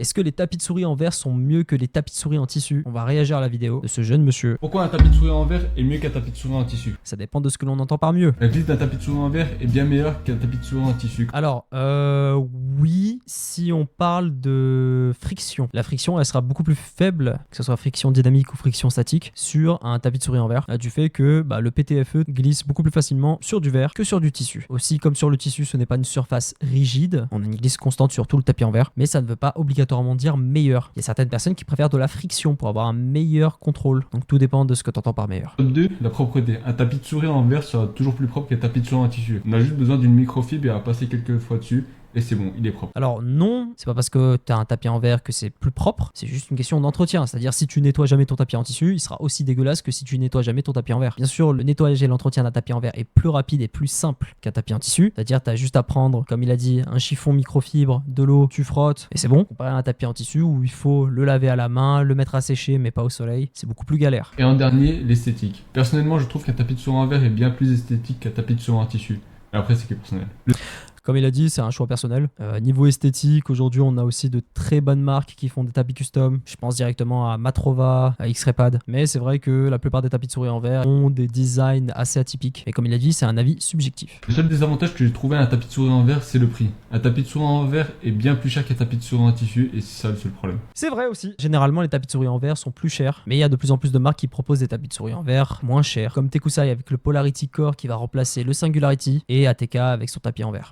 Est-ce que les tapis de souris en verre sont mieux que les tapis de souris en tissu? On va réagir à la vidéo de ce jeune monsieur. Pourquoi un tapis de souris en verre est mieux qu'un tapis de souris en tissu? Ça dépend de ce que l'on entend par mieux. La glisse d'un tapis de souris en verre est bien meilleure qu'un tapis de souris en tissu. Alors, oui, si on parle de friction. La friction, elle sera beaucoup plus faible, que ce soit friction dynamique ou friction statique, sur un tapis de souris en verre, du fait que le PTFE glisse beaucoup plus facilement sur du verre que sur du tissu. Aussi, comme sur le tissu, ce n'est pas une surface rigide, on a une glisse constante sur tout le tapis en verre, mais ça ne veut pas obligatoirement dire meilleur. Il y a certaines personnes qui préfèrent de la friction pour avoir un meilleur contrôle, donc tout dépend de ce que tu entends par meilleur. Top 2, la propreté. Un tapis de souris en verre sera toujours plus propre qu'un tapis de souris en tissu. On a juste besoin d'une microfibre et à passer quelques fois dessus. Et c'est bon, il est propre. Alors non, c'est pas parce que tu as un tapis en verre que c'est plus propre, c'est juste une question d'entretien. C'est-à-dire si tu nettoies jamais ton tapis en tissu, il sera aussi dégueulasse que si tu nettoies jamais ton tapis en verre. Bien sûr, le nettoyage et l'entretien d'un tapis en verre est plus rapide et plus simple qu'un tapis en tissu. C'est-à-dire tu as juste à prendre, comme il a dit, un chiffon microfibre, de l'eau, tu frottes et c'est bon. Comparé à un tapis en tissu où il faut le laver à la main, le mettre à sécher mais pas au soleil, c'est beaucoup plus galère. Et en dernier, l'esthétique. Personnellement, je trouve qu'un tapis de souris en verre est bien plus esthétique qu'un tapis de souris en tissu. Et après, c'est que personnel. Comme il a dit, c'est un choix personnel. Niveau esthétique, aujourd'hui, on a aussi de très bonnes marques qui font des tapis custom. Je pense directement à Matrova, à X-Ray-Pad. Mais c'est vrai que la plupart des tapis de souris en verre ont des designs assez atypiques. Et comme il a dit, c'est un avis subjectif. Le seul désavantage que j'ai trouvé à un tapis de souris en verre, c'est le prix. Un tapis de souris en verre est bien plus cher qu'un tapis de souris en tissu et c'est ça le seul problème. C'est vrai aussi. Généralement, les tapis de souris en verre sont plus chers. Mais il y a de plus en plus de marques qui proposent des tapis de souris en verre moins chers. Comme Tekusai avec le Polarity Core qui va remplacer le Singularity et ATK avec son tapis en verre.